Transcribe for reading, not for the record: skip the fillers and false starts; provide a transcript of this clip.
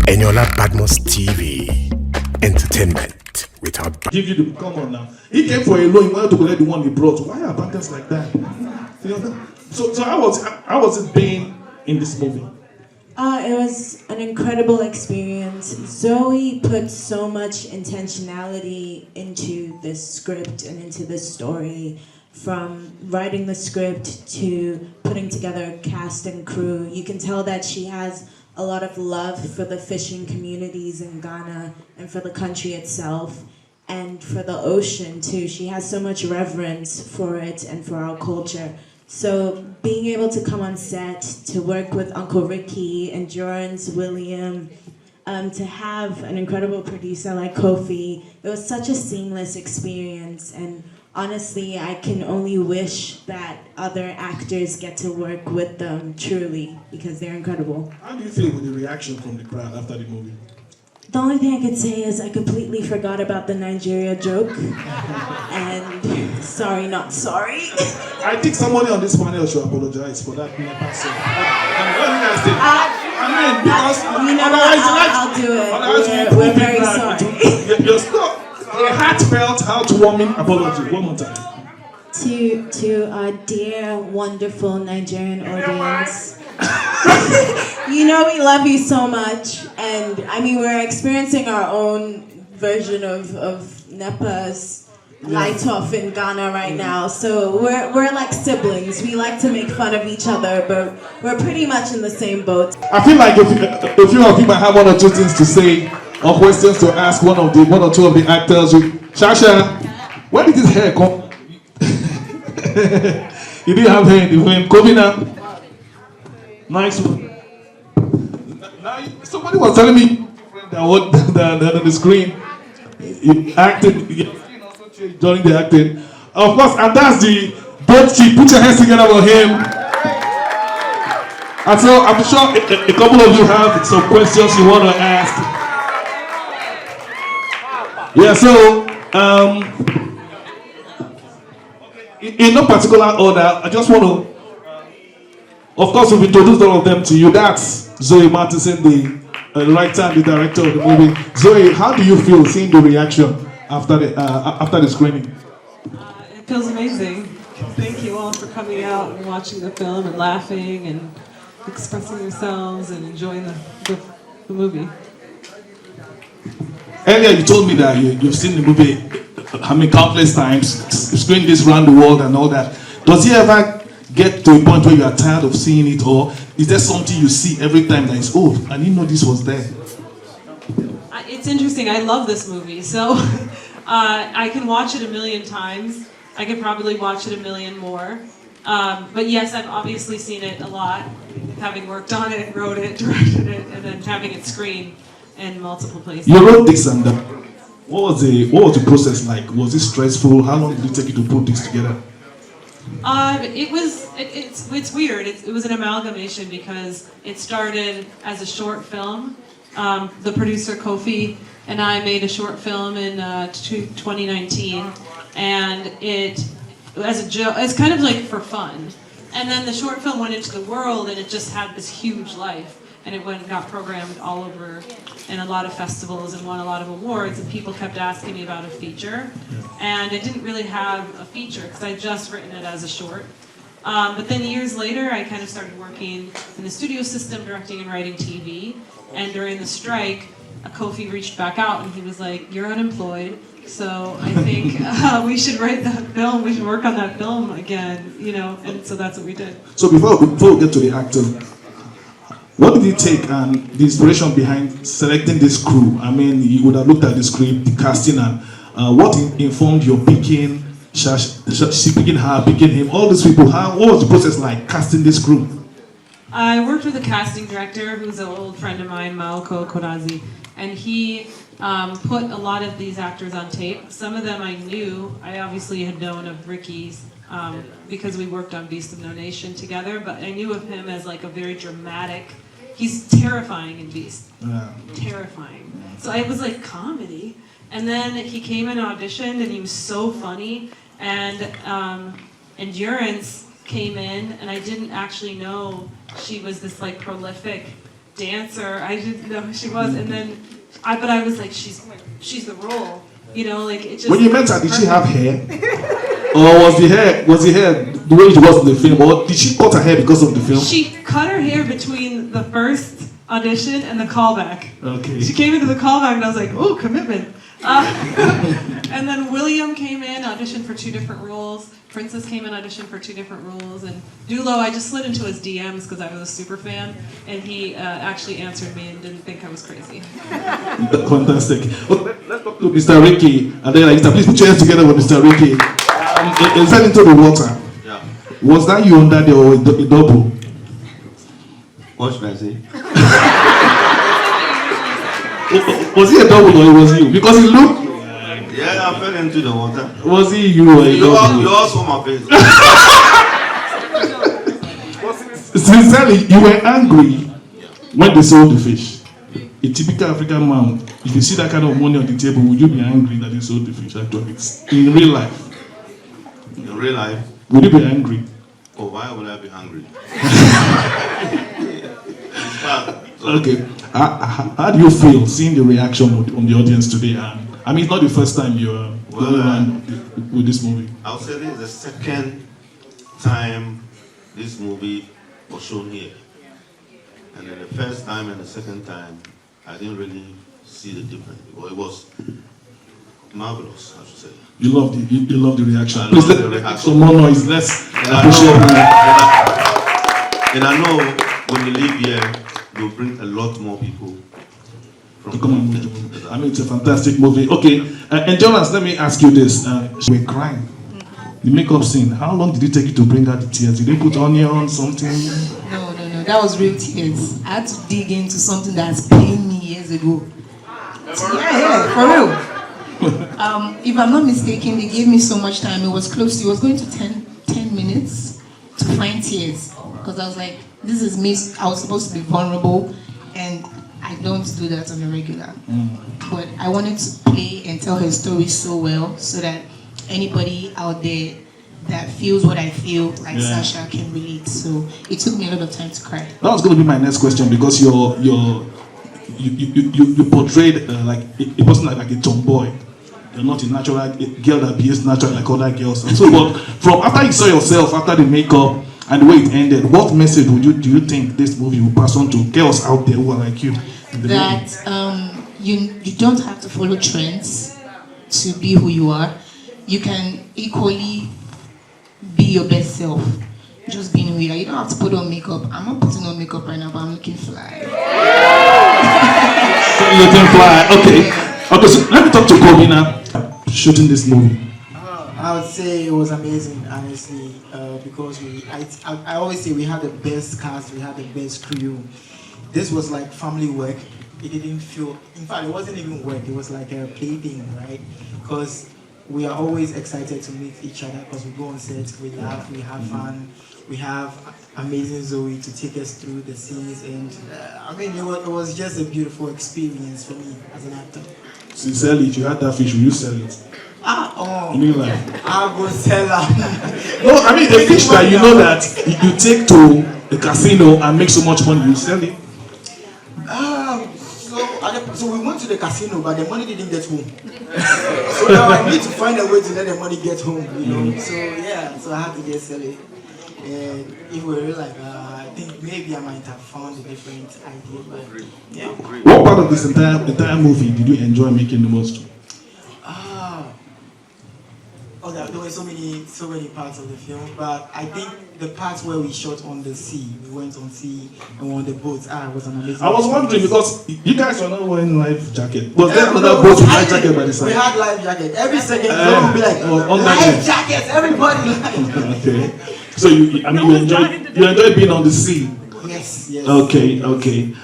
Eniola Badmus TV. Entertainment without... Give you the... Come on now. He came for a loan, he wanted to collect the one he brought. Why are banks like that? You know? So how was it being in this movie? It was an incredible experience. Zoe put so much intentionality into this script and into this story, from writing the script to putting together a cast and crew. You can tell that she has a lot of love for the fishing communities in Ghana and for the country itself and for the ocean too. She has so much reverence for it and for our culture. So being able to come on set, to work with Uncle Ricky, Endurance, William, to have an incredible producer like Kofi, it was such a seamless experience. And honestly, I can only wish that other actors get to work with them truly, because they're incredible. How do you feel with the reaction from the crowd after the movie? The only thing I could say is I completely forgot about the Nigeria joke. And sorry, not sorry. I think somebody on this panel should apologize for that never said. What do you guys think? Because you know what? I'll do it. We're very sorry. You're stuck. A heartfelt, heartwarming apology. One more time. To our dear, wonderful Nigerian audience. You know we love you so much, and I mean we're experiencing our own version of NEPA's light off in Ghana right now. So we're like siblings. We like to make fun of each other, but we're pretty much in the same boat. I feel like if you of you might have one or two things to say or questions to ask one or two of the actors. Shasha, where did this hair come? You didn't have hair in the film. Kobina. Nice one. Now, somebody was telling me that what the screen he acted during the acting. Of course, and that's the both cheek. Put your hands together for him. And so I'm sure a couple of you have some questions you want to ask. Yeah, so in no particular order, I just want to. Of course, we've introduced all of them to you. That's Zoe Martinson, the writer and the director of the movie. Zoe, how do you feel seeing the reaction after the screening? It feels amazing. Thank you all for coming out and watching the film and laughing and expressing yourselves and enjoying the movie. Earlier, you told me that you've seen the movie, countless times, screened this around the world and all that. Does he ever get to a point where you are tired of seeing it, or is there something you see every time that is, oh, I didn't know this was there? It's interesting. I love this movie, so I can watch it a million times. I could probably watch it a million more. But yes, I've obviously seen it a lot, having worked on it, wrote it, directed it, and then having it screened in multiple places. You wrote this, and what was the process like? Was it stressful? How long did it take you to put this together? It's weird. It was an amalgamation because it started as a short film. The producer Kofi and I made a short film in 2019, and it as a joke. It's kind of like for fun. And then the short film went into the world, and it just had this huge life. And it went and got programmed all over in a lot of festivals and won a lot of awards, and people kept asking me about a feature. And I didn't really have a feature because I'd just written it as a short. But then years later, I kind of started working in the studio system, directing and writing TV. And during the strike, Kofi reached back out and he was like, "You're unemployed, so I think we should write that film, we should work on that film again," you know, and so that's what we did. So before we get to the acting, what did it take and the inspiration behind selecting this crew? I mean, you would have looked at the script, the casting, and what informed your picking, she picking her, picking him, all these people? What was the process like casting this crew? I worked with a casting director who's an old friend of mine, Maoko Kodazi, and he put a lot of these actors on tape. Some of them I knew. I obviously had known of Ricky's because we worked on Beast of No Nation together, but I knew of him as like a very dramatic. He's terrifying in Beast. Yeah. Terrifying. So I was like, comedy. And then he came and auditioned, and he was so funny. And Endurance came in, and I didn't actually know she was this like prolific dancer. I didn't know who she was, and then I was like, she's the role, you know, like it just. When you met her, did she have hair, or was the hair the way it was in the film, or did she cut her hair because of the film? She cut her hair between the first audition and the callback. Okay. She came into the callback, and I was like, oh, commitment. And then William came in, auditioned for 2 different roles. Princess came in, auditioned for 2 different roles. And Dulo, I just slid into his DMs because I was a super fan. And he actually answered me and didn't think I was crazy. Fantastic. Well, let's talk to Mr. Ricky. And then, please put your hands together with Mr. Ricky. He fell into the water. Yeah. Was that you under there or a double? What should I say? Was he a double or it was you? Because he looked. Yeah, I fell into the water. Was he you or a double? You all saw my face. Sincerely, you were angry when they sold the fish. A typical African man, if you see that kind of money on the table, would you be angry that they sold the fish actually? In real life. In real life? Would you be angry? Oh, why would I be hungry? Okay. How do you feel seeing the reaction on the audience today? I mean, it's not the first time you're going around with this movie. I'll say this is the second time this movie was shown here. And then the first time and the second time, I didn't really see the difference. Well, it was marvelous, I should say. You love the reaction. I Please love the reaction. some more noise. Let's appreciate and I know when you leave here, you'll bring a lot more people to come and watch the movie. I mean, it's a fantastic movie. Okay, and Jonas, let me ask you this. You were crying. The makeup scene, how long did it take you to bring out the tears? Did they put onion, something? No. That was real tears. I had to dig into something that's pained me years ago. Yeah, for real. If I'm not mistaken, they gave me so much time. It was going to 10 minutes to find tears. Because I was like, this is me. I was supposed to be vulnerable, and I don't do that on a regular. But I wanted to play and tell her story so well, so that anybody out there that feels what I feel, like Sasha, can relate. So it took me a lot of time to cry. That was going to be my next question, because you portrayed like a person like a tomboy. You're not a natural girl that behaves naturally like other girls. And so, but from after you saw yourself, after the makeup and the way it ended, what message do you think this movie will pass on to girls out there who are like you? That you don't have to follow trends to be who you are. You can equally be your best self. Just being who you are. You don't have to put on makeup. I'm not putting on makeup right now, but I'm looking fly. Looking fly. Okay, so let me talk to Kobe now. Shooting this movie. I would say it was amazing, honestly, because I always say we had the best cast, we had the best crew. This was like family work. It didn't feel, in fact, it wasn't even work. It was like a plaything, right? Because we are always excited to meet each other, because we go on set, we laugh, we have fun, we have amazing Zoe to take us through the scenes, and I mean, it was just a beautiful experience for me as an actor. Sincerely, if you had that fish, will you sell it? In real life? I'll go sell them. No, I mean, a fish that you know that you take to the casino and make so much money, you sell it? So we went to the casino, but the money didn't get home. So now I need to find a way to let the money get home, you know. So yeah, so I had to just sell it. And if we were like, I think maybe I might have found a different idea, but yeah. What part of this entire movie did you enjoy making the most? There were so many parts of the film, but I think the parts where we shot on the sea, we went on sea and on the boats, it was an amazing. I was wondering, because you guys were not wearing life jacket. Was there another boat with life jacket by the side? We had life jacket. Every second, we'll be like, life jackets, everybody. Okay. So you enjoy being on the sea. Yes. Okay.